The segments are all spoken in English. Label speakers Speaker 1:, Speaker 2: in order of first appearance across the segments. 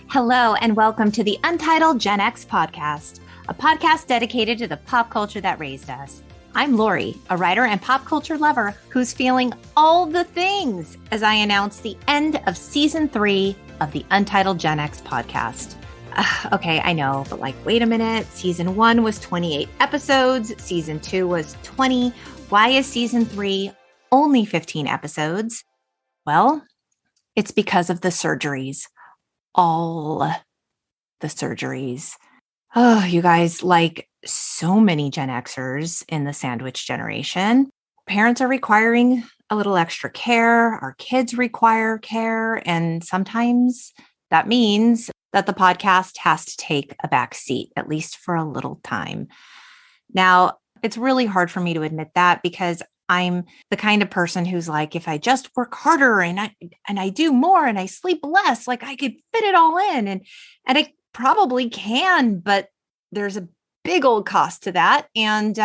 Speaker 1: Hello, and welcome to the Untitled Gen X podcast, a podcast dedicated to the pop culture that raised us. I'm Lori, a writer and pop culture lover who's feeling all the things as I announce the end of season 3 of the Untitled Gen X podcast. Okay, I know, but wait a minute. Season 1 was 28 episodes. Season 2 was 20. Why is season 3 only 15 episodes? Well, it's because of the surgeries. All the surgeries. Oh, you guys, like so many Gen Xers in the sandwich generation, parents are requiring a little extra care. Our kids require care. And sometimes that means that the podcast has to take a back seat, at least for a little time. Now, it's really hard for me to admit that because I'm the kind of person who's like, if I just work harder and I do more and I sleep less, I could fit it all in. And I probably can, but there's a big old cost to that. And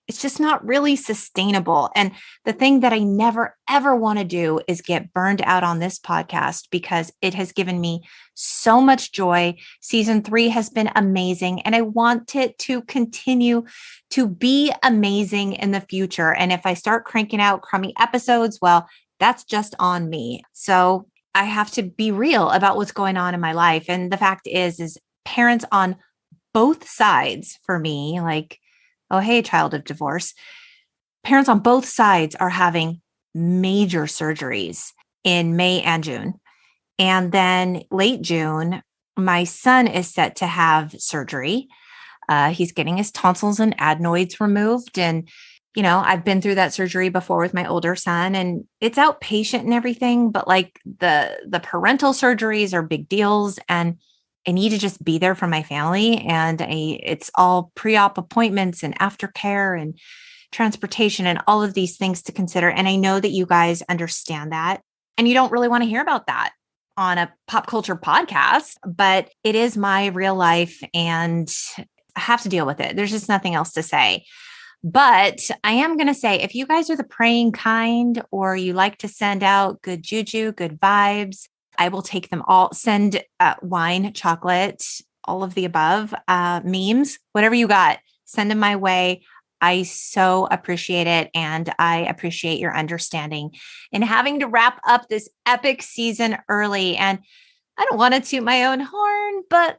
Speaker 1: it's just not really sustainable. And the thing that I never, ever want to do is get burned out on this podcast because it has given me so much joy. Season 3 has been amazing, and I want it to continue to be amazing in the future. And if I start cranking out crummy episodes, well, that's just on me. So I have to be real about what's going on in my life. And the fact is parents on both sides for me, oh, hey, child of divorce. Parents on both sides are having major surgeries in May and June. And then late June, my son is set to have surgery. He's getting his tonsils and adenoids removed. And, I've been through that surgery before with my older son, and it's outpatient and everything. But the parental surgeries are big deals. And I need to just be there for my family. And it's all pre-op appointments and aftercare and transportation and all of these things to consider. And I know that you guys understand that. And you don't really want to hear about that on a pop culture podcast, but it is my real life and I have to deal with it. There's just nothing else to say. But I am going to say, if you guys are the praying kind, or you like to send out good juju, good vibes, I will take them all. Send wine, chocolate, all of the above, memes, whatever you got, send them my way. I so appreciate it. And I appreciate your understanding in having to wrap up this epic season early. And I don't want to toot my own horn, but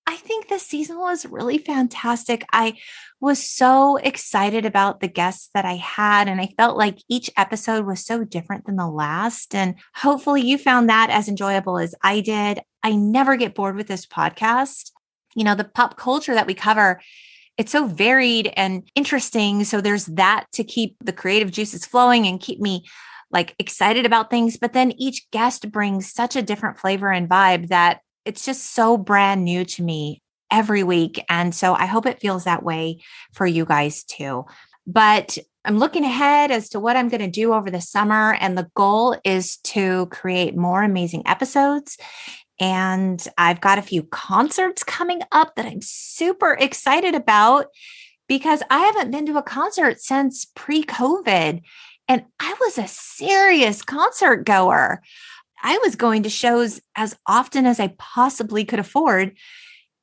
Speaker 1: I think this season was really fantastic. I was so excited about the guests that I had, and I felt like each episode was so different than the last. And hopefully you found that as enjoyable as I did. I never get bored with this podcast. The pop culture that we cover, it's so varied and interesting. So there's that to keep the creative juices flowing and keep me excited about things. But then each guest brings such a different flavor and vibe that it's just so brand new to me every week. And so I hope it feels that way for you guys too. But I'm looking ahead as to what I'm going to do over the summer. And the goal is to create more amazing episodes. And I've got a few concerts coming up that I'm super excited about because I haven't been to a concert since pre-COVID. And I was a serious concert goer. I was going to shows as often as I possibly could afford.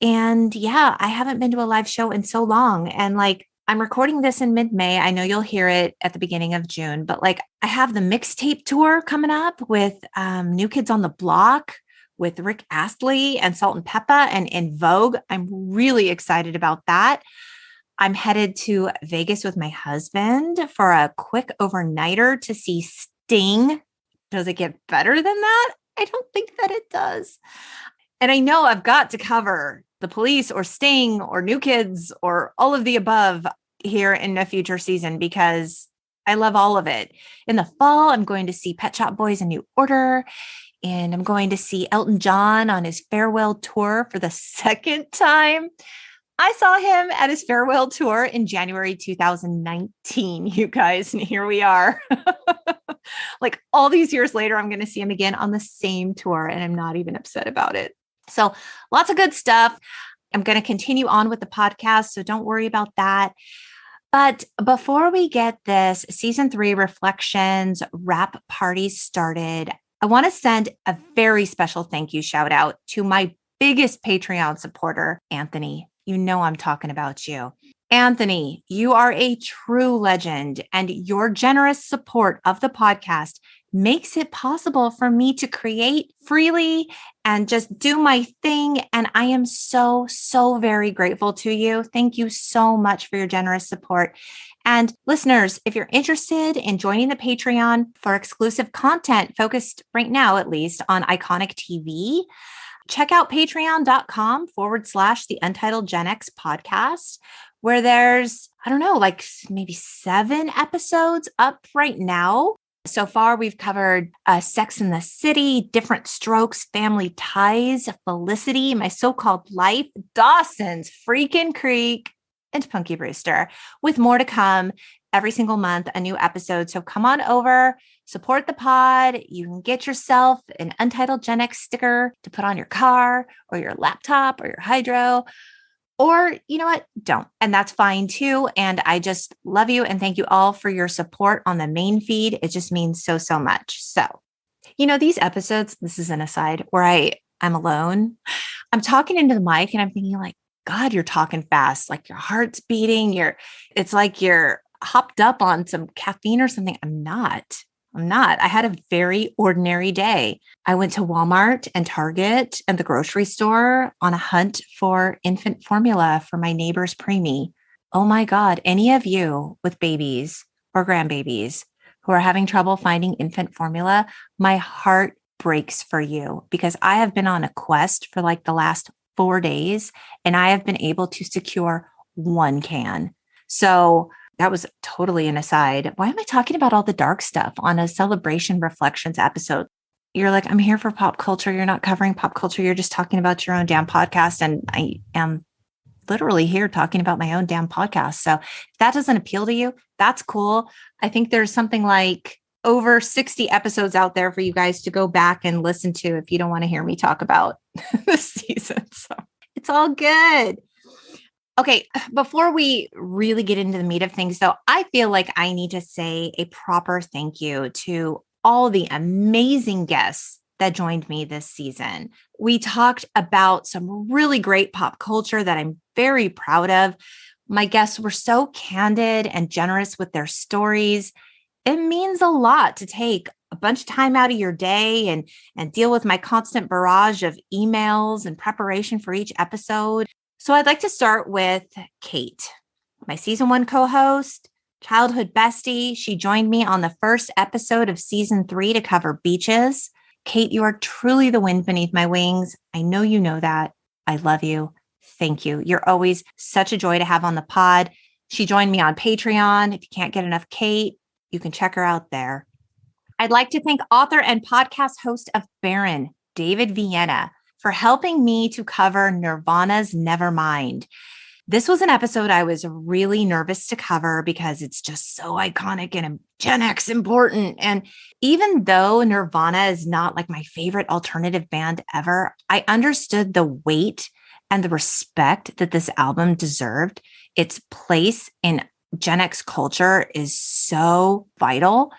Speaker 1: And yeah, I haven't been to a live show in so long. And I'm recording this in mid-May. I know you'll hear it at the beginning of June, but I have the mixtape tour coming up with New Kids on the Block with Rick Astley and Salt and Peppa and In Vogue. I'm really excited about that. I'm headed to Vegas with my husband for a quick overnighter to see Sting. Does it get better than that? I don't think that it does. And I know I've got to cover The Police or Sting or New Kids or all of the above here in a future season because I love all of it. In the fall, I'm going to see Pet Shop Boys: A New Order, and I'm going to see Elton John on his farewell tour for the second time. I saw him at his farewell tour in January 2019, you guys, and here we are. All these years later, I'm going to see him again on the same tour, and I'm not even upset about it. So lots of good stuff. I'm going to continue on with the podcast, so don't worry about that. But before we get this season 3 reflections wrap party started, I want to send a very special thank you shout out to my biggest Patreon supporter, Anthony. You know I'm talking about you. Anthony, you are a true legend, and your generous support of the podcast makes it possible for me to create freely and just do my thing. And I am so, so very grateful to you. Thank you so much for your generous support. And listeners, if you're interested in joining the Patreon for exclusive content focused right now, at least on iconic TV, check out patreon.com/the Untitled Gen X podcast, where there's, I don't know, like maybe 7 episodes up right now. So far, we've covered Sex in the City, Different Strokes, Family Ties, Felicity, My So-Called Life, Dawson's Freakin' Creek, and Punky Brewster, with more to come every single month, a new episode. So come on over, support the pod. You can get yourself an Untitled Gen X sticker to put on your car or your laptop or your hydro. Or, you know what? Don't. And that's fine too. And I just love you and thank you all for your support on the main feed. It just means so, so much. So, these episodes, this is an aside where I'm alone. I'm talking into the mic and I'm thinking like, God, you're talking fast. Like your heart's beating. It's like you're hopped up on some caffeine or something. I'm not. I had a very ordinary day. I went to Walmart and Target and the grocery store on a hunt for infant formula for my neighbor's preemie. Oh my God, any of you with babies or grandbabies who are having trouble finding infant formula, my heart breaks for you because I have been on a quest for like the last 4 days and I have been able to secure 1 can. So that was totally an aside. Why am I talking about all the dark stuff on a Celebration Reflections episode? You're like, I'm here for pop culture. You're not covering pop culture. You're just talking about your own damn podcast. And I am literally here talking about my own damn podcast. So if that doesn't appeal to you, that's cool. I think there's something like over 60 episodes out there for you guys to go back and listen to if you don't want to hear me talk about this season. So it's all good. Okay, before we really get into the meat of things, though, I feel like I need to say a proper thank you to all the amazing guests that joined me this season. We talked about some really great pop culture that I'm very proud of. My guests were so candid and generous with their stories. It means a lot to take a bunch of time out of your day and deal with my constant barrage of emails and preparation for each episode. So I'd like to start with Cate, my season 1 co-host, childhood bestie. She joined me on the first episode of season 3 to cover beaches. Cate, you are truly the wind beneath my wings. I know you know that. I love you. Thank you. You're always such a joy to have on the pod. She joined me on Patreon. If you can't get enough Cate, you can check her out there. I'd like to thank author and podcast host of Baron, David Vienna, for helping me to cover Nirvana's Nevermind. This was an episode I was really nervous to cover because it's just so iconic and Gen X important. And even though Nirvana is not like my favorite alternative band ever, I understood the weight and the respect that this album deserved. Its place in Gen X culture is so vital.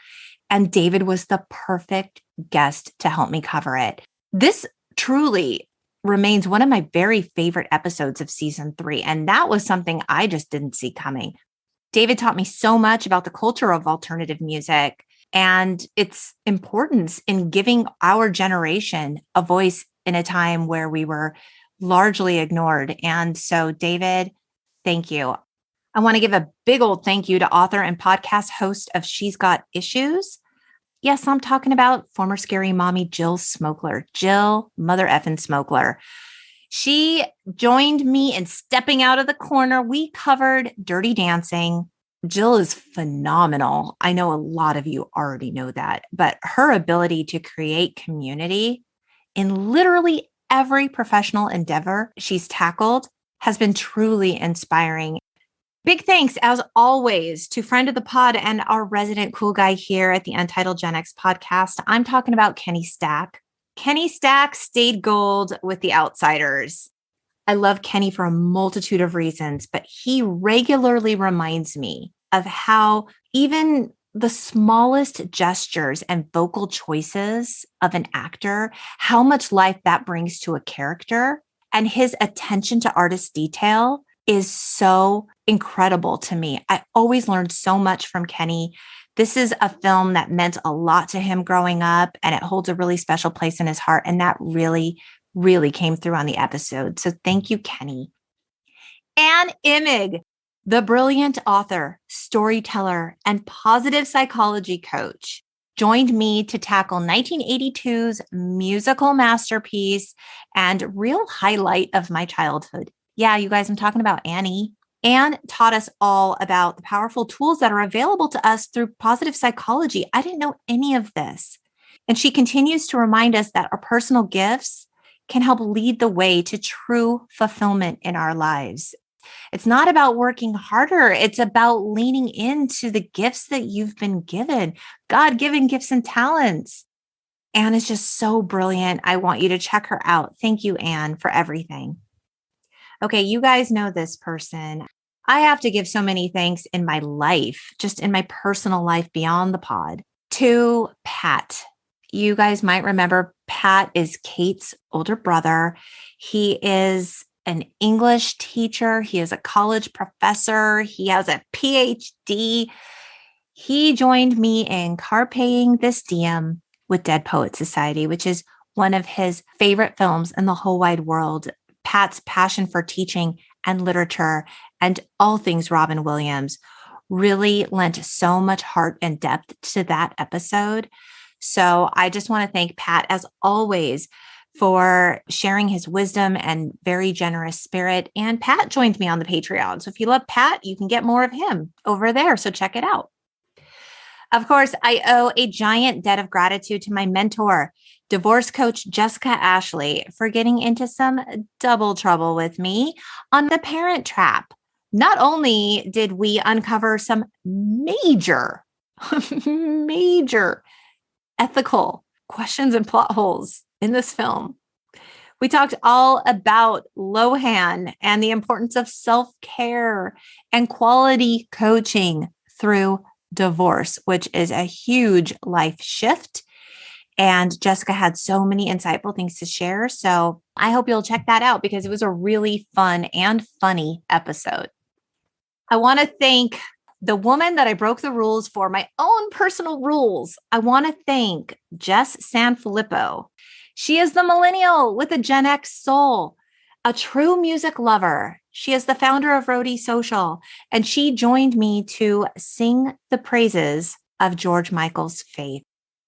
Speaker 1: And David was the perfect guest to help me cover it. This truly remains one of my very favorite episodes of season 3. And that was something I just didn't see coming. David taught me so much about the culture of alternative music and its importance in giving our generation a voice in a time where we were largely ignored. And so, David, thank you. I want to give a big old thank you to author and podcast host of She's Got Issues. Yes, I'm talking about former scary mommy Jill Smokler, Jill mother effing Smokler. She joined me in stepping out of the corner. We covered Dirty Dancing. Jill is phenomenal. I know a lot of you already know that, but her ability to create community in literally every professional endeavor she's tackled has been truly inspiring. Big thanks, as always, to friend of the pod and our resident cool guy here at the Untitled Gen X podcast. I'm talking about Kenny Stach. Kenny Stach stayed gold with The Outsiders. I love Kenny for a multitude of reasons, but he regularly reminds me of how even the smallest gestures and vocal choices of an actor, how much life that brings to a character. And his attention to artist detail is so incredible to me. I always learned so much from Kenny. This is a film that meant a lot to him growing up, and it holds a really special place in his heart. And that really, really came through on the episode. So thank you, Kenny. And Imig, the brilliant author, storyteller, and positive psychology coach, joined me to tackle 1982's musical masterpiece and real highlight of my childhood. Yeah, you guys, I'm talking about Annie. Anne taught us all about the powerful tools that are available to us through positive psychology. I didn't know any of this. And she continues to remind us that our personal gifts can help lead the way to true fulfillment in our lives. It's not about working harder. It's about leaning into the gifts that you've been given, God-given gifts and talents. Anne is just so brilliant. I want you to check her out. Thank you, Anne, for everything. Okay, you guys know this person. I have to give so many thanks in my life, just in my personal life beyond the pod, to Pat. You guys might remember Pat is Cate's older brother. He is an English teacher. He is a college professor. He has a PhD. He joined me in Carpeing This Diem with Dead Poets Society, which is one of his favorite films in the whole wide world. Pat's passion for teaching and literature and all things Robin Williams really lent so much heart and depth to that episode. So I just want to thank Pat, as always, for sharing his wisdom and very generous spirit. And Pat joined me on the Patreon. So if you love Pat, you can get more of him over there. So check it out. Of course, I owe a giant debt of gratitude to my mentor, divorce coach Jessica Ashley, for getting into some double trouble with me on The Parent Trap. Not only did we uncover some major ethical questions and plot holes in this film, we talked all about Lohan and the importance of self-care and quality coaching through divorce, which is a huge life shift. And Jessica had so many insightful things to share. So I hope you'll check that out because it was a really fun and funny episode. I want to thank the woman that I broke the rules for, my own personal rules. I want to thank Jess Sanfilippo. She is the millennial with a Gen X soul, a true music lover. She is the founder of Roadie Social, and she joined me to sing the praises of George Michael's Faith.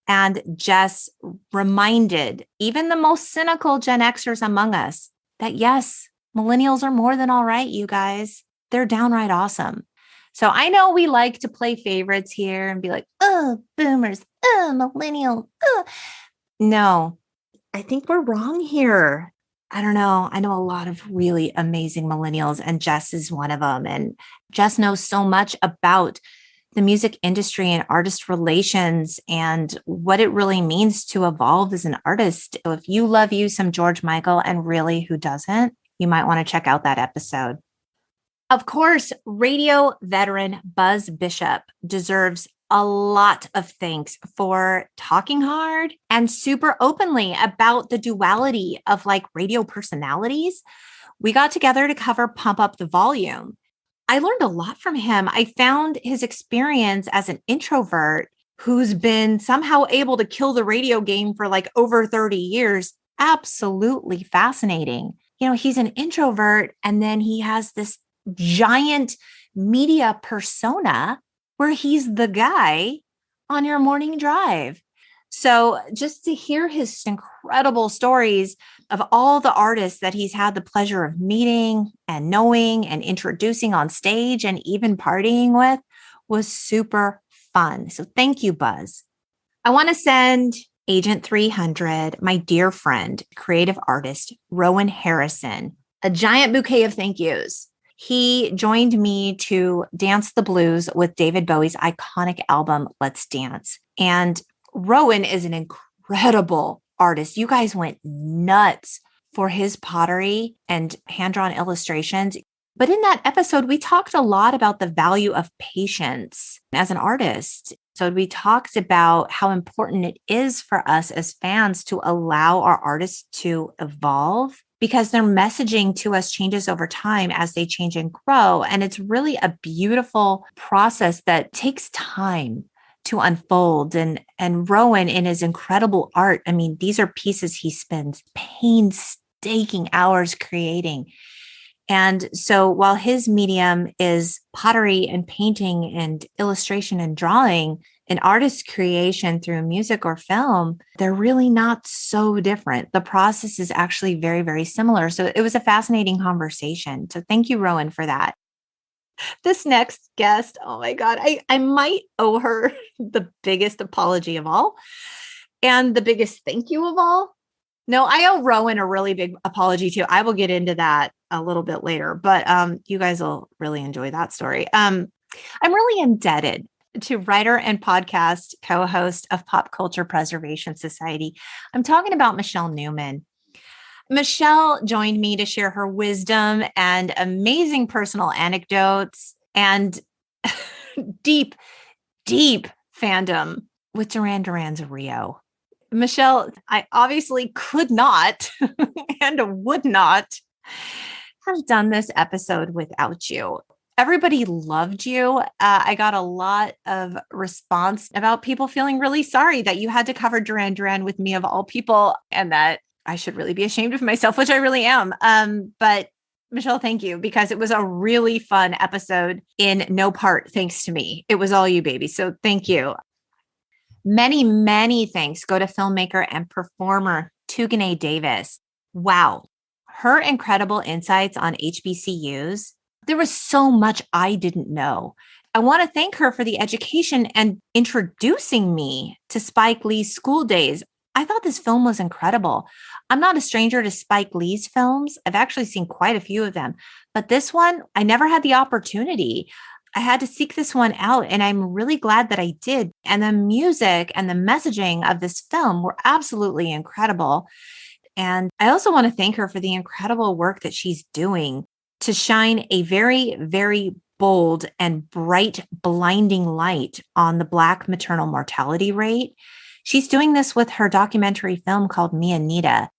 Speaker 1: And Jess reminded even the most cynical Gen Xers among us that yes, millennials are more than all right, you guys. They're downright awesome. So I know we like to play favorites here and be like, oh, boomers, oh, millennial, oh. No, I think we're wrong here. I don't know. I know a lot of really amazing millennials, and Jess is one of them. And Jess knows so much about the music industry and artist relations and what it really means to evolve as an artist. So if you love you some George Michael, and really who doesn't, you might want to check out that episode. Of course, radio veteran Buzz Bishop deserves a lot of thanks for talking hard and super openly about the duality of like radio personalities. We got together to cover Pump Up the Volume. I learned a lot from him. I found his experience as an introvert who's been somehow able to kill the radio game for like over 30 years absolutely fascinating. You know, he's an introvert and then he has this giant media persona where he's the guy on your morning drive. So just to hear his incredible stories of all the artists that he's had the pleasure of meeting and knowing and introducing on stage and even partying with was super fun. So thank you, Buzz. I want to send Agent 300, my dear friend, creative artist, Rowan Harrison, a giant bouquet of thank yous. He joined me to dance the blues with David Bowie's iconic album, Let's Dance. And Rowan is an incredible artist. You guys went nuts for his pottery and hand-drawn illustrations. But in that episode, we talked a lot about the value of patience as an artist. So we talked about how important it is for us as fans to allow our artists to evolve because their messaging to us changes over time as they change and grow. And it's really a beautiful process that takes time to unfold. And Rowan, in his incredible art, I mean, these are pieces he spends painstaking hours creating. And so while his medium is pottery and painting and illustration and drawing, an artist's creation through music or film, they're really not so different. The process is actually very, very similar. So it was a fascinating conversation. So thank you, Rowan, for that. This next guest, oh my God, I might owe her the biggest apology of all and the biggest thank you of all. No, I owe Rowan a really big apology too. I will get into that a little bit later, but you guys will really enjoy that story. I'm really indebted to writer and podcast co-host of Pop Culture Preservation Society. I'm talking about Michelle Newman. Michelle joined me to share her wisdom and amazing personal anecdotes and deep, deep fandom with Duran Duran's Rio. Michelle, I obviously could not and would not have done this episode without you. Everybody loved you. I got a lot of response about people feeling really sorry that you had to cover Duran Duran with me of all people, and that I should really be ashamed of myself, which I really am. But Michelle, thank you, because it was a really fun episode in no part thanks to me. It was all you, baby. So thank you. Many, many thanks go to filmmaker and performer Tugane Davis. Wow. Her incredible insights on HBCUs. There was so much I didn't know. I want to thank her for the education and introducing me to Spike Lee's School Days. I thought this film was incredible. I'm not a stranger to Spike Lee's films. I've actually seen quite a few of them, but this one, I never had the opportunity. I had to seek this one out, and I'm really glad that I did. And the music and the messaging of this film were absolutely incredible. And I also want to thank her for the incredible work that she's doing to shine a very, very bold and bright, blinding light on the Black maternal mortality rate. She's doing this with her documentary film called Me Anita.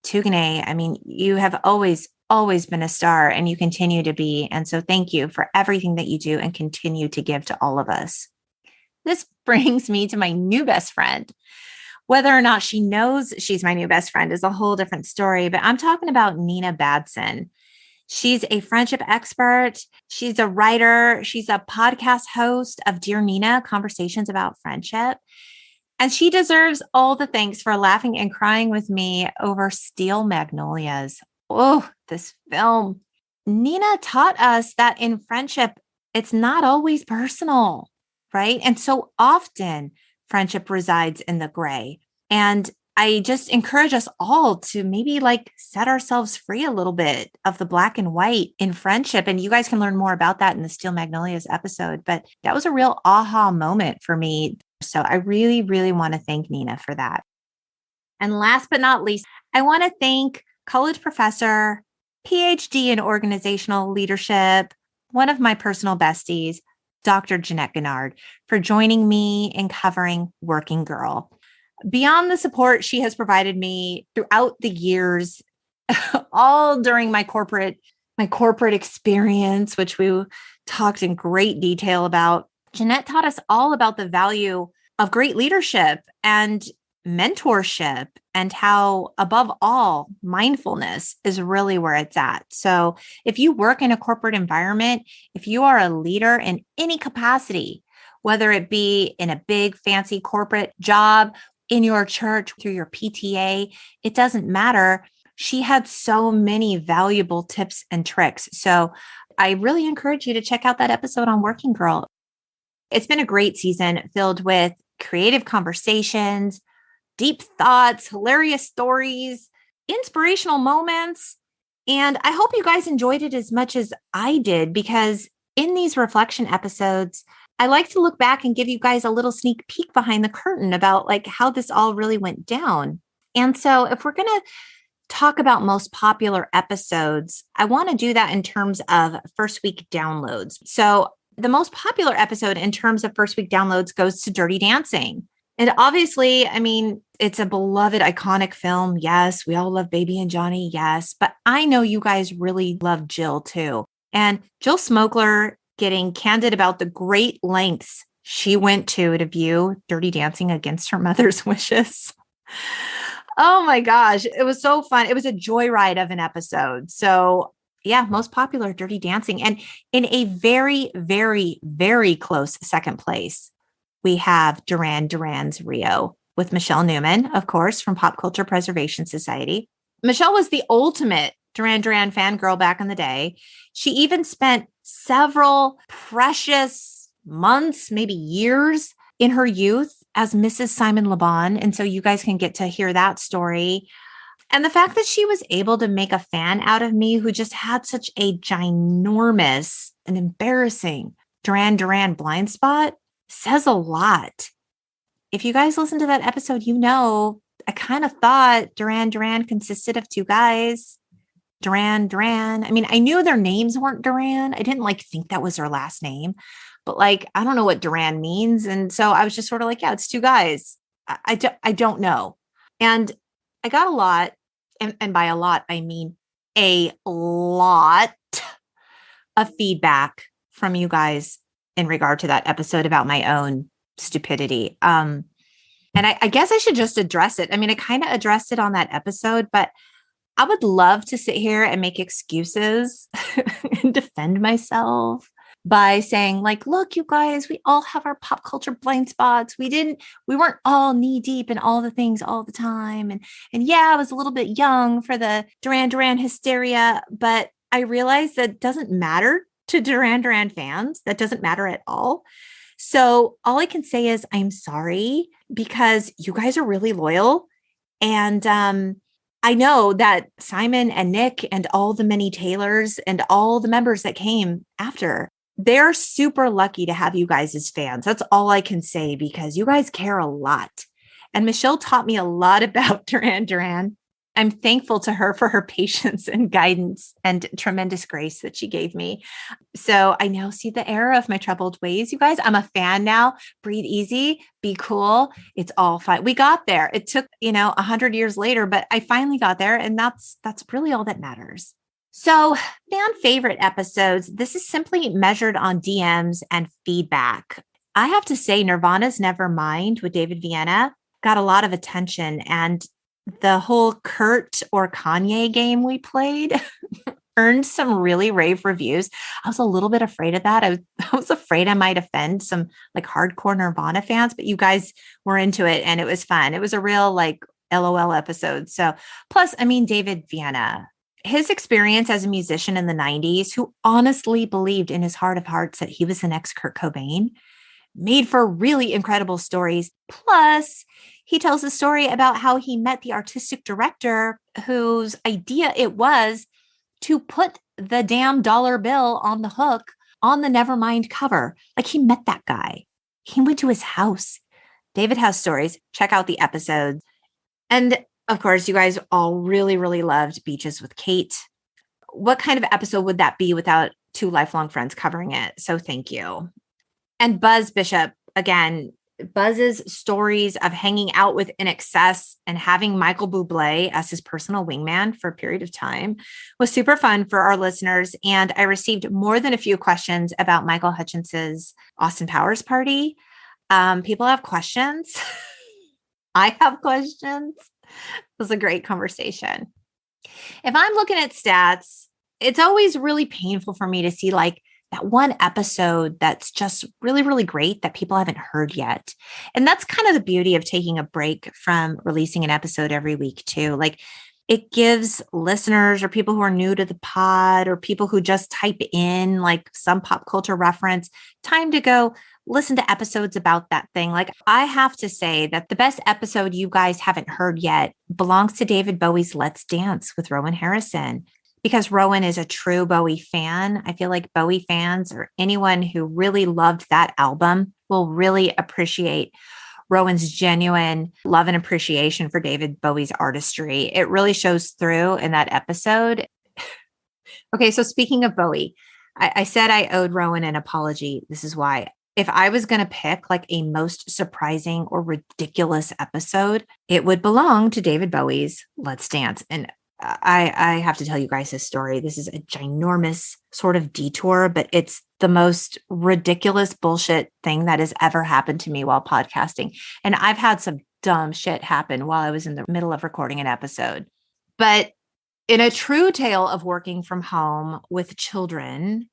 Speaker 1: Tugane, I mean, you have always been a star, and you continue to be. And so thank you for everything that you do and continue to give to all of us. This brings me to my new best friend. Whether or not she knows she's my new best friend is a whole different story, but I'm talking about Nina Badson. She's a friendship expert. She's a writer. She's a podcast host of Dear Nina, Conversations About Friendship. And she deserves all the thanks for laughing and crying with me over Steel Magnolias. Oh, this film. Nina taught us that in friendship, it's not always personal, right? And so often friendship resides in the gray. And I just encourage us all to maybe set ourselves free a little bit of the black and white in friendship. And you guys can learn more about that in the Steel Magnolias episode. But that was a real aha moment for me. So I really, really want to thank Nina for that. And last but not least, I want to thank college professor, PhD in organizational leadership, one of my personal besties, Dr. Jeanette Guinard, for joining me in covering Working Girl. Beyond the support she has provided me throughout the years, all during my corporate experience, which we talked in great detail about, Jeanette taught us all about the value of great leadership and mentorship, and how, above all, mindfulness is really where it's at. So if you work in a corporate environment, if you are a leader in any capacity, whether it be in a big fancy corporate job, in your church, through your PTA, it doesn't matter. She had so many valuable tips and tricks. So I really encourage you to check out that episode on Working Girl. It's been a great season filled with creative conversations, deep thoughts, hilarious stories, inspirational moments. And I hope you guys enjoyed it as much as I did, because in these reflection episodes, I like to look back and give you guys a little sneak peek behind the curtain about how this all really went down. And so if we're going to talk about most popular episodes, I want to do that in terms of first week downloads. So the most popular episode in terms of first week downloads goes to Dirty Dancing. And obviously, I mean, it's a beloved, iconic film. Yes, we all love Baby and Johnny. Yes. But I know you guys really love Jill too. And Jill Smokler getting candid about the great lengths she went to view Dirty Dancing against her mother's wishes. Oh my gosh. It was so fun. It was a joyride of an episode. So yeah, most popular Dirty Dancing. And in a very, very, very close second place, we have Duran Duran's Rio with Michelle Newman, of course, from Pop Culture Preservation Society. Michelle was the ultimate Duran Duran fangirl back in the day. She even spent several precious months, maybe years in her youth as Mrs. Simon Le Bon. And so you guys can get to hear that story. And the fact that she was able to make a fan out of me who just had such a ginormous and embarrassing Duran Duran blind spot says a lot. If you guys listen to that episode, you know, I kind of thought Duran Duran consisted of two guys. Duran Duran. I mean, I knew their names weren't Duran. I didn't think that was their last name, but I don't know what Duran means. And so I was just sort of yeah, it's two guys. I don't know. And I got a lot. And by a lot, I mean a lot of feedback from you guys in regard to that episode about my own stupidity. And I guess I should just address it. I mean, I kind of addressed it on that episode, but I would love to sit here and make excuses and defend myself by saying look, you guys, we all have our pop culture blind spots. We weren't all knee deep in all the things all the time. And yeah, I was a little bit young for the Duran Duran hysteria, but I realized that doesn't matter to Duran Duran fans. That doesn't matter at all. So all I can say is I'm sorry because you guys are really loyal. And I know that Simon and Nick and all the many Taylors and all the members that came after, they're super lucky to have you guys as fans. That's all I can say because you guys care a lot. And Michelle taught me a lot about Duran Duran. I'm thankful to her for her patience and guidance and tremendous grace that she gave me. So I now see the error of my troubled ways, you guys. I'm a fan now. Breathe easy, be cool. It's all fine. We got there. It took, 100 years later, but I finally got there. And that's really all that matters. So fan favorite episodes, this is simply measured on DMs and feedback. I have to say Nirvana's Nevermind with David Vienna got a lot of attention, and the whole Kurt or Kanye game we played earned some really rave reviews. I was a little bit afraid of that. I was afraid I might offend some hardcore Nirvana fans, but you guys were into it and it was fun. It was a real LOL episode. So plus, David Vienna, his experience as a musician in the 90s, who honestly believed in his heart of hearts that he was the next Kurt Cobain, made for really incredible stories. Plus, he tells a story about how he met the artistic director whose idea it was to put the damn dollar bill on the hook on the Nevermind cover. He met that guy. He went to his house. David has stories. Check out the episode. And of course, you guys all really, really loved Beaches with Cate. What kind of episode would that be without two lifelong friends covering it? So thank you. And Buzz Bishop, again, Buzz's stories of hanging out with INXS and having Michael Bublé as his personal wingman for a period of time was super fun for our listeners. And I received more than a few questions about Michael Hutchinson's Austin Powers party. People have questions. I have questions. It was a great conversation. If I'm looking at stats, it's always really painful for me to see that one episode that's just really, really great that people haven't heard yet. And that's kind of the beauty of taking a break from releasing an episode every week too. It gives listeners or people who are new to the pod or people who just type in some pop culture reference time to go listen to episodes about that thing. I have to say that the best episode you guys haven't heard yet belongs to David Bowie's Let's Dance with Rowan Harrison. Because Rowan is a true Bowie fan. I feel like Bowie fans or anyone who really loved that album will really appreciate Rowan's genuine love and appreciation for David Bowie's artistry. It really shows through in that episode. Okay, so speaking of Bowie, I said I owed Rowan an apology. This is why. If I was going to pick like a most surprising or ridiculous episode, it would belong to David Bowie's Let's Dance. And I have to tell you guys this story. This is a ginormous sort of detour, but it's the most ridiculous bullshit thing that has ever happened to me while podcasting. And I've had some dumb shit happen while I was in the middle of recording an episode. But in a true tale of working from home with children,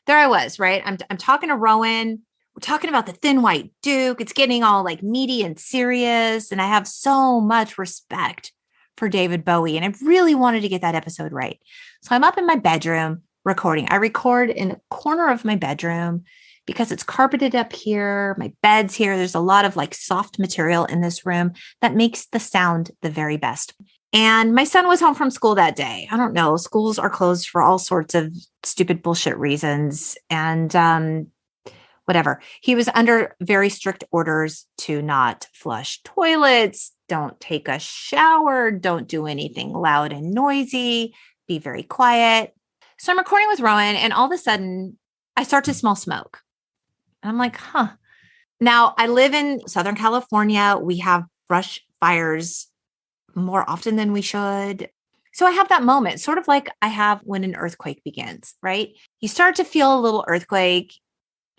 Speaker 1: there I was, right? I'm talking to Rowan. We're talking about the Thin White Duke. It's getting all like meaty and serious. And I have so much respect for David Bowie. And I really wanted to get that episode right. So I'm up in my bedroom recording. I record in a corner of my bedroom because it's carpeted up here. My bed's here. There's a lot of like soft material in this room that makes the sound the very best. And my son was home from school that day. I don't know. Schools are closed for all sorts of stupid bullshit reasons. And whatever. He was under very strict orders to not flush toilets, don't take a shower, don't do anything loud and noisy, be very quiet. So I'm recording with Rowan, and all of a sudden I start to smell smoke. And I'm like, huh. Now I live in Southern California. We have brush fires more often than we should. So I have that moment, sort of like I have when an earthquake begins, right? You start to feel a little earthquake.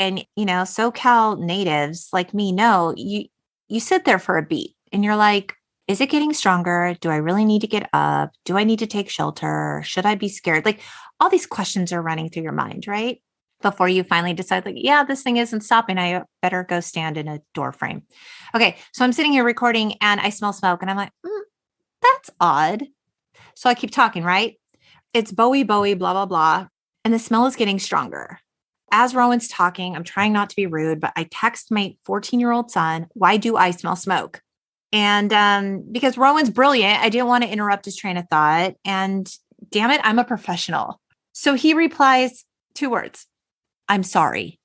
Speaker 1: And, you know, SoCal natives like me know you sit there for a beat and you're like, is it getting stronger? Do I really need to get up? Do I need to take shelter? Should I be scared? Like all these questions are running through your mind, right? Before you finally decide like, yeah, this thing isn't stopping. I better go stand in a door frame. Okay. So I'm sitting here recording and I smell smoke and I'm like, that's odd. So I keep talking, right? It's Bowie, blah, blah, blah. And the smell is getting stronger. As Rowan's talking, I'm trying not to be rude, but I text my 14-year-old son, why do I smell smoke? And because Rowan's brilliant, I didn't want to interrupt his train of thought. And damn it, I'm a professional. So he replies 2 words, I'm sorry.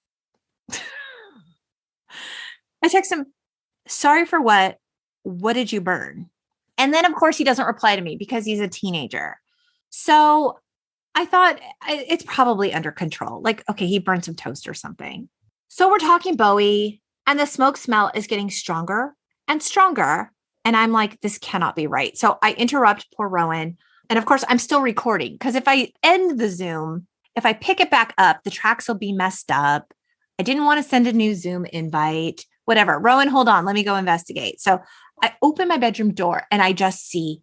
Speaker 1: I text him, sorry for what? What did you burn? And then, of course, he doesn't reply to me because he's a teenager. So I thought it's probably under control. Like, okay, he burned some toast or something. So we're talking Bowie and the smoke smell is getting stronger and stronger. And I'm like, this cannot be right. So I interrupt poor Rowan. And of course, I'm still recording because if I end the Zoom, if I pick it back up, the tracks will be messed up. I didn't want to send a new Zoom invite, whatever. Rowan, hold on. Let me go investigate. So I open my bedroom door and I just see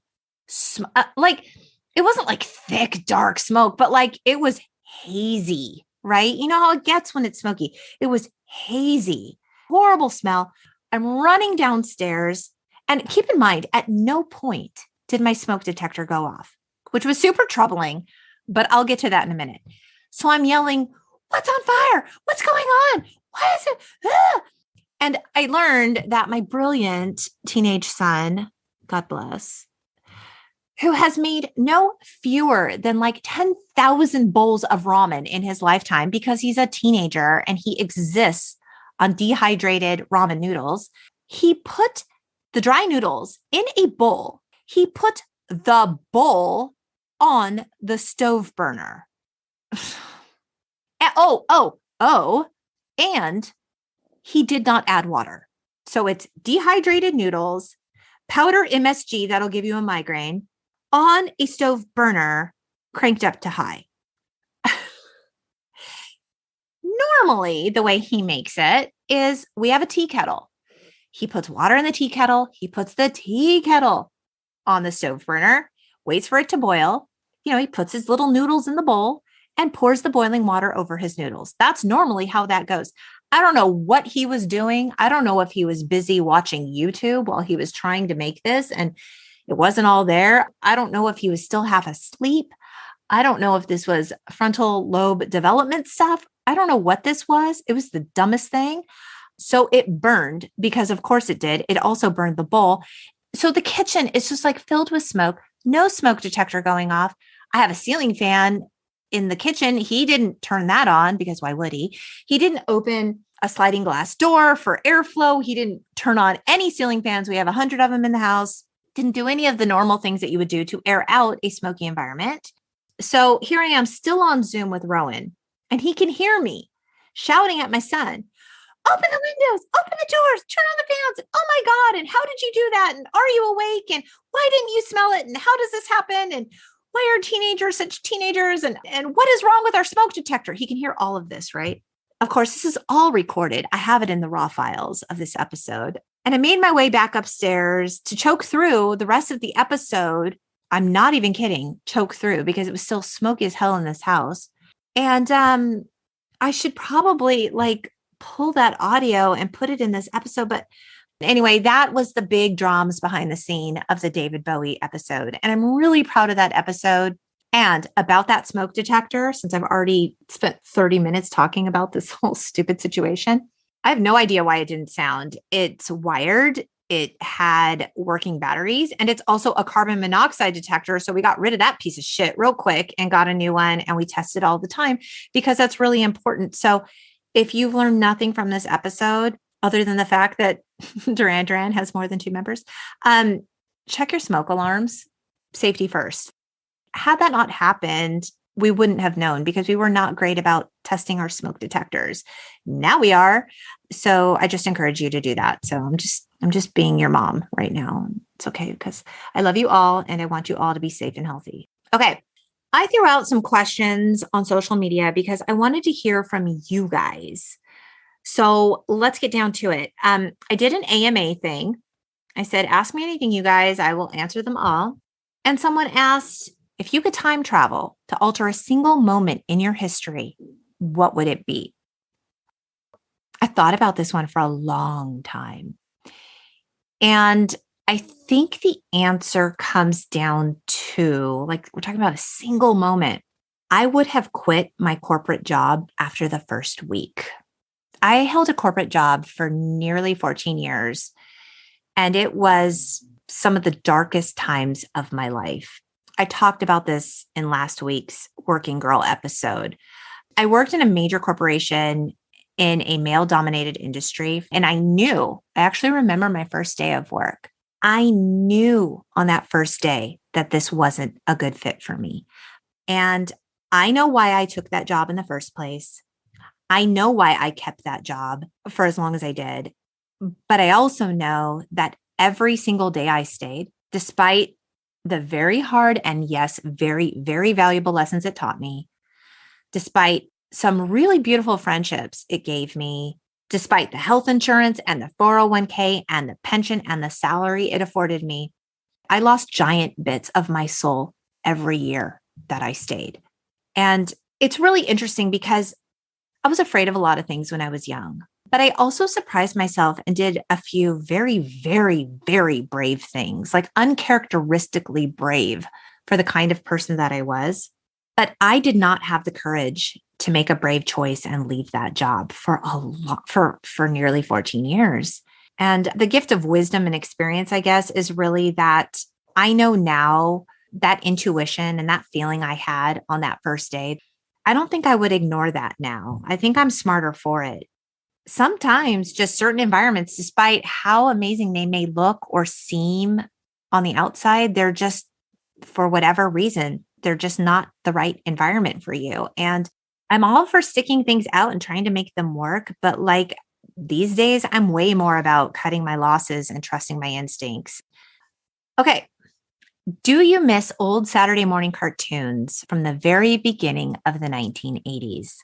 Speaker 1: like, it wasn't like thick, dark smoke, but like it was hazy, right? You know how it gets when it's smoky. It was hazy, horrible smell. I'm running downstairs and keep in mind, at no point did my smoke detector go off, which was super troubling, but I'll get to that in a minute. So I'm yelling, what's on fire? What's going on? What is it? Ah! And I learned that my brilliant teenage son, God bless, who has made no fewer than like 10,000 bowls of ramen in his lifetime because he's a teenager and he exists on dehydrated ramen noodles. He put the dry noodles in a bowl. He put the bowl on the stove burner. And he did not add water. So it's dehydrated noodles, powder MSG, that'll give you a migraine, on a stove burner cranked up to high. Normally, the way he makes it is we have a tea kettle. He puts water in the tea kettle. He puts the tea kettle on the stove burner, waits for it to boil. You know, he puts his little noodles in the bowl and pours the boiling water over his noodles. That's normally how that goes. I don't know what he was doing. I don't know if he was busy watching YouTube while he was trying to make this and it wasn't all there. I don't know if he was still half asleep. I don't know if this was frontal lobe development stuff. I don't know what this was. It was the dumbest thing. So it burned because of course it did. It also burned the bowl. So the kitchen is just like filled with smoke, no smoke detector going off. I have a ceiling fan in the kitchen, he didn't turn that on because why would he? He didn't open a sliding glass door for airflow. He didn't turn on any ceiling fans. We have 100 of them in the house. Didn't do any of the normal things that you would do to air out a smoky environment. So here I am still on Zoom with Rowan, and he can hear me shouting at my son, open the windows, open the doors, turn on the fans. Oh my God. And how did you do that? And are you awake? And why didn't you smell it? And how does this happen? And why are teenagers such teenagers? And what is wrong with our smoke detector? He can hear all of this, right? Of course, this is all recorded. I have it in the raw files of this episode. And I made my way back upstairs to choke through the rest of the episode. I'm not even kidding, choke through because it was still smoky as hell in this house. And I should probably pull that audio and put it in this episode. But anyway, that was the big drums behind the scene of the David Bowie episode. And I'm really proud of that episode. And about that smoke detector, since I've already spent 30 minutes talking about this whole stupid situation, I have no idea why it didn't sound. It's wired. It had working batteries, and it's also a carbon monoxide detector. So we got rid of that piece of shit real quick and got a new one. And we test it all the time because that's really important. So if you've learned nothing from this episode, other than the fact that Duran Duran has more than 2 members, check your smoke alarms, safety first. Had that not happened, we wouldn't have known because we were not great about testing our smoke detectors. Now we are. So I just encourage you to do that. So I'm just being your mom right now. It's okay because I love you all and I want you all to be safe and healthy. Okay. I threw out some questions on social media because I wanted to hear from you guys. So let's get down to it. I did an AMA thing. I said, ask me anything, you guys. I will answer them all. And someone asked, if you could time travel to alter a single moment in your history, what would it be? I thought about this one for a long time. And I think the answer comes down to, we're talking about a single moment. I would have quit my corporate job after the first week. I held a corporate job for nearly 14 years, and it was some of the darkest times of my life. I talked about this in last week's Working Girl episode. I worked in a major corporation in a male-dominated industry, and I actually remember my first day of work. I knew on that first day that this wasn't a good fit for me. And I know why I took that job in the first place. I know why I kept that job for as long as I did. But I also know that every single day I stayed, despite the very hard and yes, very, very valuable lessons it taught me, despite some really beautiful friendships it gave me, despite the health insurance and the 401k and the pension and the salary it afforded me, I lost giant bits of my soul every year that I stayed. And it's really interesting because I was afraid of a lot of things when I was young, but I also surprised myself and did a few very, very, very brave things, uncharacteristically brave for the kind of person that I was. But I did not have the courage to make a brave choice and leave that job for nearly 14 years. And the gift of wisdom and experience, I guess, is really that I know now that intuition and that feeling I had on that first day, I don't think I would ignore that now. I think I'm smarter for it. Sometimes just certain environments, despite how amazing they may look or seem on the outside, they're just, for whatever reason, they're just not the right environment for you. And I'm all for sticking things out and trying to make them work. But these days, I'm way more about cutting my losses and trusting my instincts. Okay. Do you miss old Saturday morning cartoons from the very beginning of the 1980s?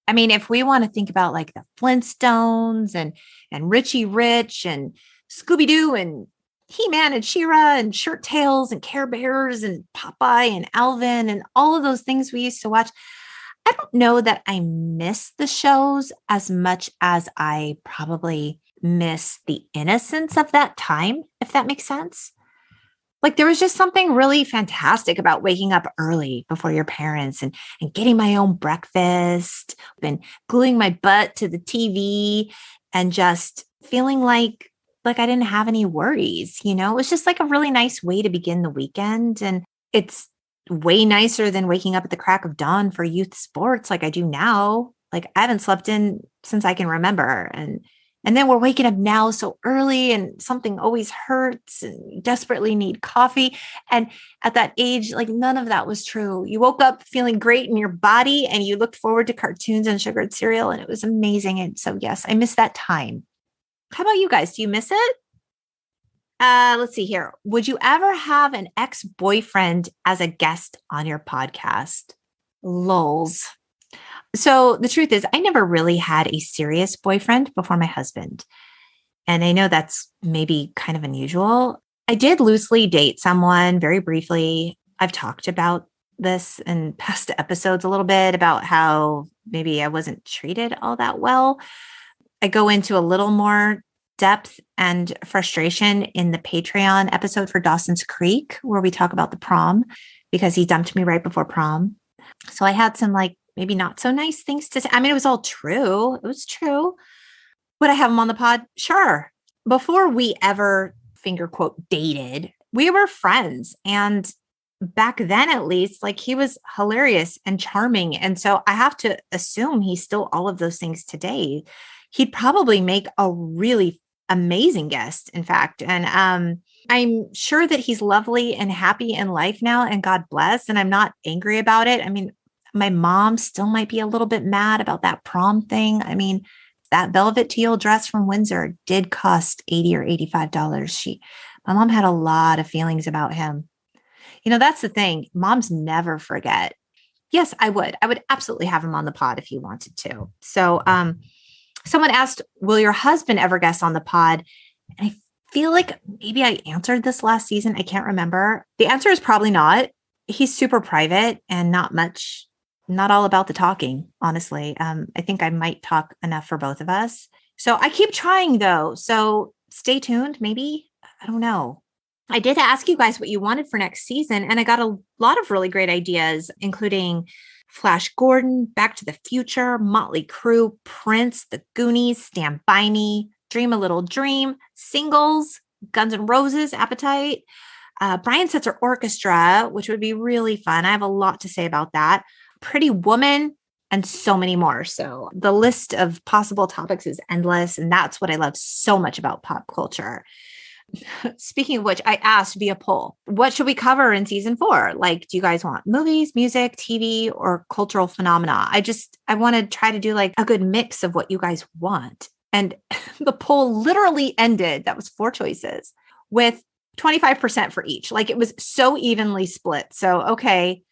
Speaker 1: I mean, if we want to think about the Flintstones and Richie Rich and Scooby-Doo and He-Man and She-Ra and Shirt Tails and Care Bears and Popeye and Alvin and all of those things we used to watch, I don't know that I miss the shows as much as I probably miss the innocence of that time, if that makes sense. There was just something really fantastic about waking up early before your parents and getting my own breakfast and gluing my butt to the TV and just feeling like I didn't have any worries. It was just a really nice way to begin the weekend. And it's way nicer than waking up at the crack of dawn for youth sports like I do now. Like I haven't slept in since I can remember. And then we're waking up now so early and something always hurts and you desperately need coffee. And at that age, like none of that was true. You woke up feeling great in your body and you looked forward to cartoons and sugared cereal and it was amazing. And so, yes, I miss that time. How about you guys? Do you miss it? Let's see here. Would you ever have an ex-boyfriend as a guest on your podcast? Lols. So the truth is, I never really had a serious boyfriend before my husband. And I know that's maybe kind of unusual. I did loosely date someone very briefly. I've talked about this in past episodes a little bit about how maybe I wasn't treated all that well. I go into a little more depth and frustration in the Patreon episode for Dawson's Creek, where we talk about the prom because he dumped me right before prom. So I had some like maybe not so nice things to say. I mean, it was all true. It was true. Would I have him on the pod? Sure. Before we ever finger quote dated, we were friends. And back then, at least, like he was hilarious and charming. And so I have to assume he's still all of those things today. He'd probably make a really amazing guest, in fact. And I'm sure that he's lovely and happy in life now, and God bless. And I'm not angry about it. I mean, my mom still might be a little bit mad about that prom thing. I mean, that velvet teal dress from Windsor did cost $80 or $85. My mom had a lot of feelings about him. You know, that's the thing. Moms never forget. Yes, I would. I would absolutely have him on the pod if you wanted to. So, someone asked, will your husband ever guest on the pod? And I feel like maybe I answered this last season. I can't remember. The answer is probably not. He's super private and not all about the talking, honestly. I think I might talk enough for both of us. So I keep trying though. So stay tuned, maybe. I don't know. I did ask you guys what you wanted for next season, and I got a lot of really great ideas, including Flash Gordon, Back to the Future, Motley Crue, Prince, The Goonies, Stand By Me, Dream a Little Dream, Singles, Guns N' Roses, Appetite, Brian Setzer Orchestra, which would be really fun. I have a lot to say about that. Pretty Woman, and so many more. So the list of possible topics is endless. And that's what I love so much about pop culture. Speaking of which, I asked via poll, what should we cover in season 4? Like, do you guys want movies, music, TV, or cultural phenomena? I want to try to do like a good mix of what you guys want. And the poll literally ended, that was 4 choices, with 25% for each. Like it was so evenly split. So, okay,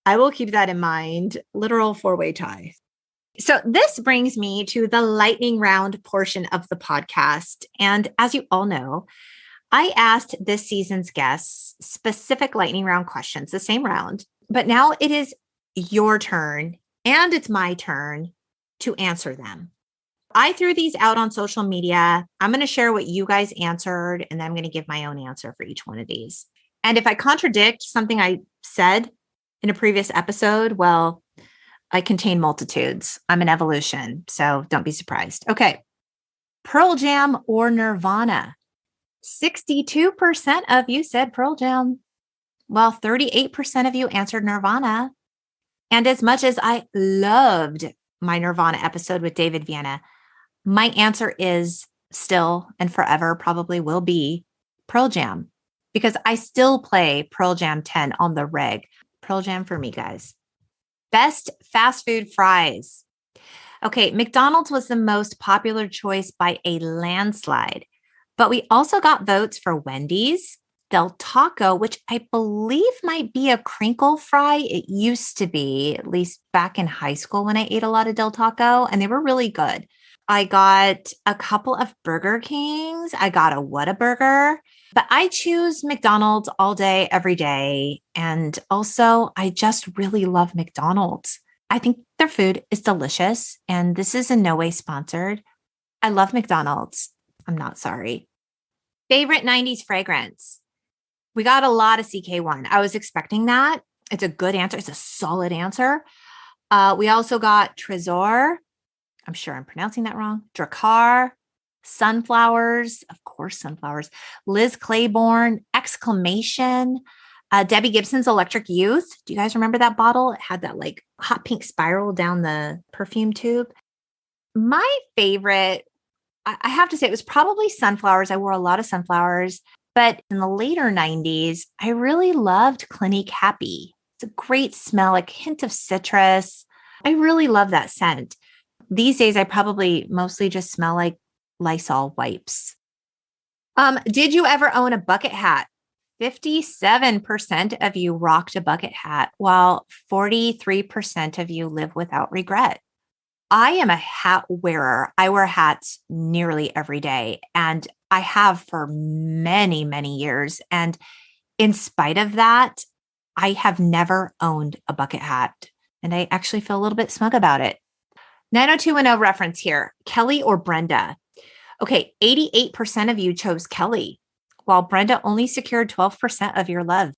Speaker 1: I will keep that in mind. Literal 4-way tie. So this brings me to the lightning round portion of the podcast. And as you all know, I asked this season's guests specific lightning round questions, the same round, but now it is your turn and it's my turn to answer them. I threw these out on social media. I'm going to share what you guys answered, and then I'm going to give my own answer for each one of these. And if I contradict something I said in a previous episode, well, I contain multitudes. I'm an evolution, so don't be surprised. Okay. Pearl Jam or Nirvana? 62% of you said Pearl Jam, while 38% of you answered Nirvana. And as much as I loved my Nirvana episode with David Vienna, my answer is still and forever probably will be Pearl Jam, because I still play Pearl Jam 10 on the reg. Pearl Jam for me, guys. Best fast food fries. Okay, McDonald's was the most popular choice by a landslide, but we also got votes for Wendy's, Del Taco, which I believe might be a crinkle fry. It used to be, at least back in high school when I ate a lot of Del Taco, and they were really good. I got a couple of Burger Kings. I got a Whataburger, but I choose McDonald's all day, every day. And also, I just really love McDonald's. I think their food is delicious, and this is in no way sponsored. I love McDonald's. I'm not sorry. Favorite 90s fragrance? We got a lot of CK1. I was expecting that. It's a good answer. It's a solid answer. We also got Trésor. I'm sure I'm pronouncing that wrong. Drakkar, Sunflowers, of course, Sunflowers. Liz Claiborne, Exclamation, Debbie Gibson's Electric Youth. Do you guys remember that bottle? It had that like hot pink spiral down the perfume tube. My favorite, I have to say, it was probably sunflowers. I wore a lot of sunflowers, but in the later 90s, I really loved Clinique Happy. It's a great smell, like a hint of citrus. I really love that scent. These days, I probably mostly just smell like Lysol wipes. Did you ever own a bucket hat? 57% of you rocked a bucket hat, while 43% of you live without regret. I am a hat wearer. I wear hats nearly every day, and I have for many, many years. And in spite of that, I have never owned a bucket hat, and I actually feel a little bit smug about it. 90210 reference here, Kelly or Brenda? Okay, 88% of you chose Kelly, while Brenda only secured 12% of your love.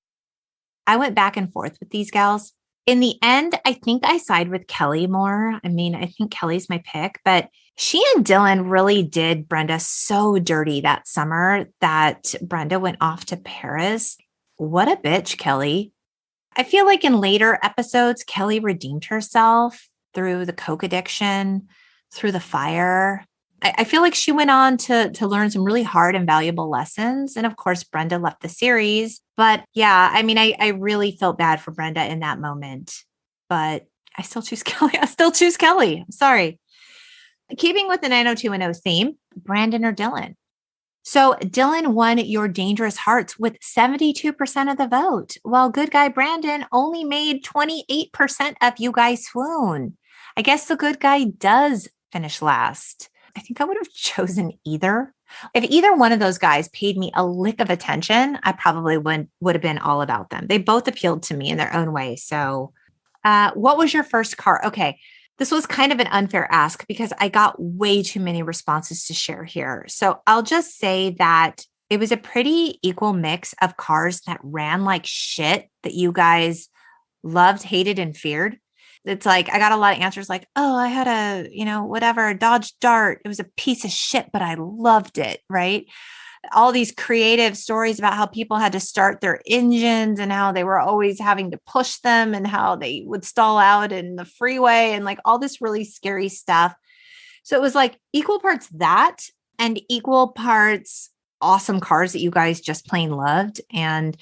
Speaker 1: I went back and forth with these gals. In the end, I think I side with Kelly more. I mean, I think Kelly's my pick, but she and Dylan really did Brenda so dirty that summer that Brenda went off to Paris. What a bitch, Kelly. I feel like in later episodes, Kelly redeemed herself through the coke addiction, through the fire. I feel like she went on to learn some really hard and valuable lessons. And of course, Brenda left the series. But yeah, I mean, I really felt bad for Brenda in that moment. But I still choose Kelly. I still choose Kelly. I'm sorry. Keeping with the 90210 theme, Brandon or Dylan? So Dylan won your dangerous hearts with 72% of the vote, while good guy Brandon only made 28% of you guys swoon. I guess the good guy does finish last. I think I would have chosen either. If either one of those guys paid me a lick of attention, I probably would have been all about them. They both appealed to me in their own way. So what was your first car? Okay, this was kind of an unfair ask because I got way too many responses to share here. So I'll just say that it was a pretty equal mix of cars that ran like shit that you guys loved, hated, and feared. It's like, I got a lot of answers like, oh, I had a Dodge Dart. It was a piece of shit, but I loved it. Right. All these creative stories about how people had to start their engines and how they were always having to push them and how they would stall out in the freeway and like all this really scary stuff. So it was like equal parts that and equal parts awesome cars that you guys just plain loved. And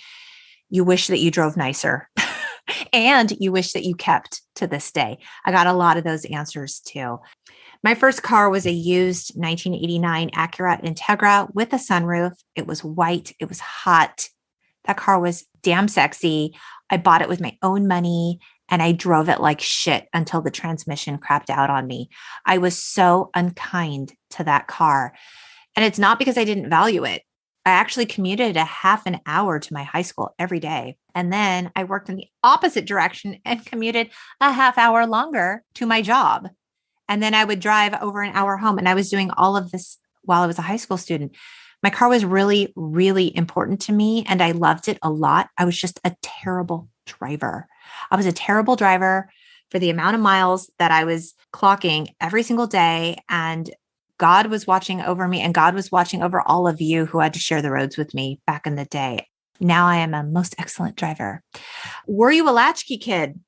Speaker 1: you wish that you drove nicer. And you wish that you kept to this day. I got a lot of those answers too. My first car was a used 1989 Acura Integra with a sunroof. It was white. It was hot. That car was damn sexy. I bought it with my own money and I drove it like shit until the transmission crapped out on me. I was so unkind to that car. And it's not because I didn't value it. I actually commuted a half an hour to my high school every day. And then I worked in the opposite direction and commuted a half hour longer to my job. And then I would drive over an hour home. And I was doing all of this while I was a high school student. My car was really, really important to me. And I loved it a lot. I was just a terrible driver. I was a terrible driver for the amount of miles that I was clocking every single day. And God was watching over me and God was watching over all of you who had to share the roads with me back in the day. Now I am a most excellent driver. Were you a latchkey kid?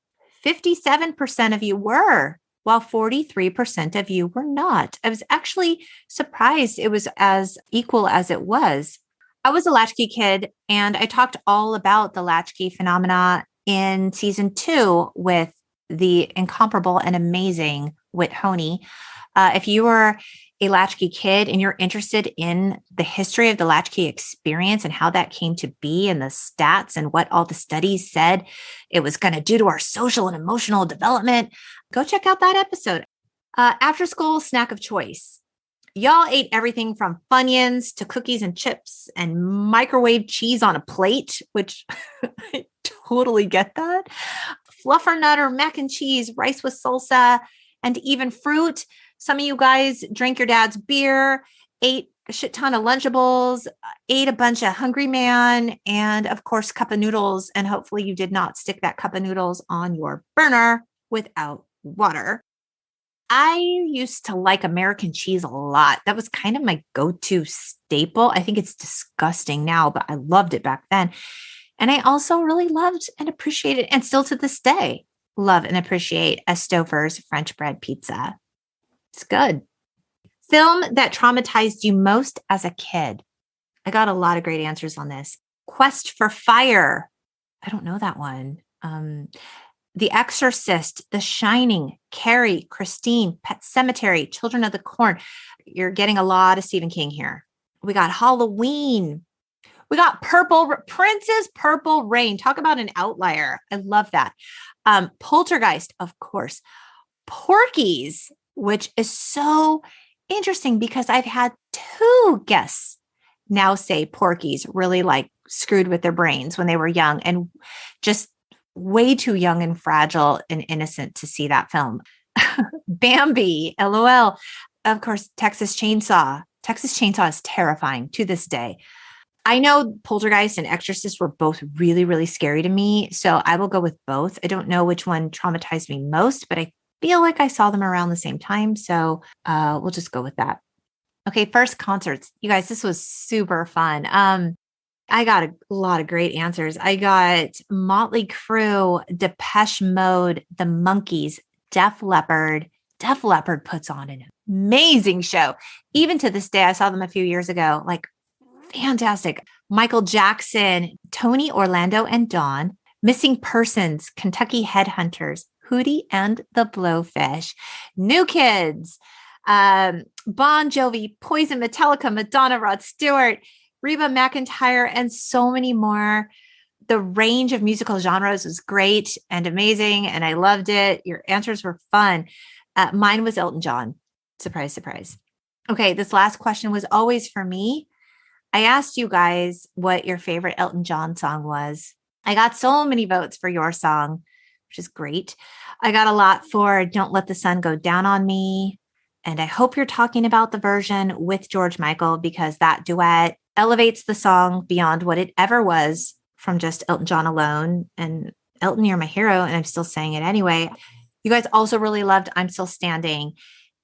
Speaker 1: 57% of you were, while 43% of you were not. I was actually surprised it was as equal as it was. I was a latchkey kid and I talked all about the latchkey phenomena in season 2 with the incomparable and amazing Whit Honey. If you were a latchkey kid and you're interested in the history of the latchkey experience and how that came to be and the stats and what all the studies said it was going to do to our social and emotional development, go check out that episode. After school snack of choice. Y'all ate everything from Funyuns to cookies and chips and microwave cheese on a plate, which I totally get that. Fluffernutter, mac and cheese, rice with salsa, and even fruit. Some of you guys drank your dad's beer, ate a shit ton of Lunchables, ate a bunch of Hungry Man, and of course, cup of noodles. And hopefully you did not stick that cup of noodles on your burner without water. I used to like American cheese a lot. That was kind of my go-to staple. I think it's disgusting now, but I loved it back then. And I also really loved and appreciated, and still to this day, love and appreciate a Stouffer's French bread pizza. It's good. Film that traumatized you most as a kid. I got a lot of great answers on this. Quest for Fire. I don't know that one. The Exorcist, The Shining, Carrie, Christine, Pet Sematary, Children of the Corn. You're getting a lot of Stephen King here. We got Halloween. We got Prince's Purple Rain. Talk about an outlier. I love that. Poltergeist, of course. Porky's, which is so interesting because I've had 2 guests now say Porky's really like screwed with their brains when they were young and just way too young and fragile and innocent to see that film. Bambi, LOL. Of course, Texas Chainsaw. Texas Chainsaw is terrifying to this day. I know Poltergeist and Exorcist were both really, really scary to me. So I will go with both. I don't know which one traumatized me most, but I feel like I saw them around the same time. So we'll just go with that. Okay, first concerts. You guys, this was super fun. I got a lot of great answers. I got Motley Crue, Depeche Mode, The Monkees, Def Leppard. Def Leppard puts on an amazing show. Even to this day, I saw them a few years ago. Like, fantastic. Michael Jackson, Tony, Orlando and Dawn, Missing Persons, Kentucky Headhunters, Hootie and the Blowfish, New Kids, Bon Jovi, Poison, Metallica, Madonna, Rod Stewart, Reba McEntire, and so many more. The range of musical genres was great and amazing, and I loved it. Your answers were fun. Mine was Elton John. Surprise, surprise. Okay, this last question was always for me. I asked you guys what your favorite Elton John song was. I got so many votes for your song, which is great. I got a lot for Don't Let the Sun Go Down on Me. And I hope you're talking about the version with George Michael, because that duet elevates the song beyond what it ever was from just Elton John alone. And Elton, you're my hero. And I'm still saying it anyway. You guys also really loved I'm Still Standing.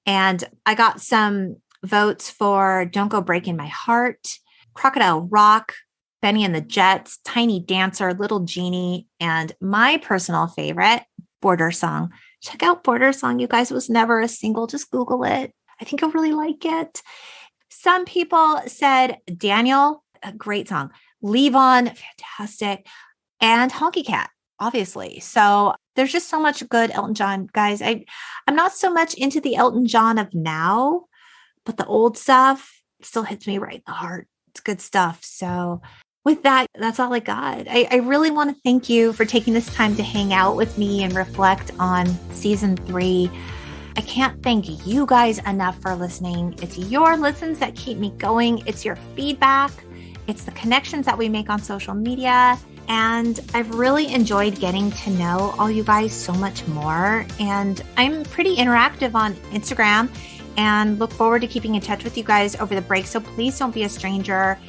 Speaker 1: And I got some votes for Don't Go Breaking My Heart, Crocodile Rock, Benny and the Jets, Tiny Dancer, Little Genie, and my personal favorite, Border Song. Check out Border Song, you guys. It was never a single. Just Google it. I think you'll really like it. Some people said Daniel, a great song. Leave On, fantastic. And Honky Cat, obviously. So there's just so much good Elton John, guys. I'm not so much into the Elton John of now, but the old stuff still hits me right in the heart. It's good stuff. So with that, that's all I got. I really want to thank you for taking this time to hang out with me and reflect on season 3. I can't thank you guys enough for listening. It's your listens that keep me going. It's your feedback. It's the connections that we make on social media. And I've really enjoyed getting to know all you guys so much more. And I'm pretty interactive on Instagram and look forward to keeping in touch with you guys over the break. So please don't be a stranger.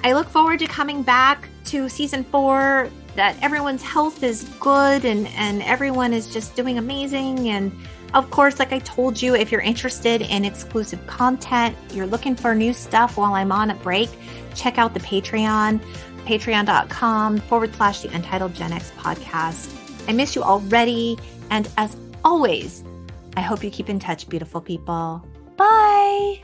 Speaker 1: I look forward to coming back to season 4, that everyone's health is good and everyone is just doing amazing. And of course, like I told you, if you're interested in exclusive content, you're looking for new stuff while I'm on a break, check out the Patreon, patreon.com/the Untitled Gen X podcast. I miss you already. And as always, I hope you keep in touch, beautiful people. Bye.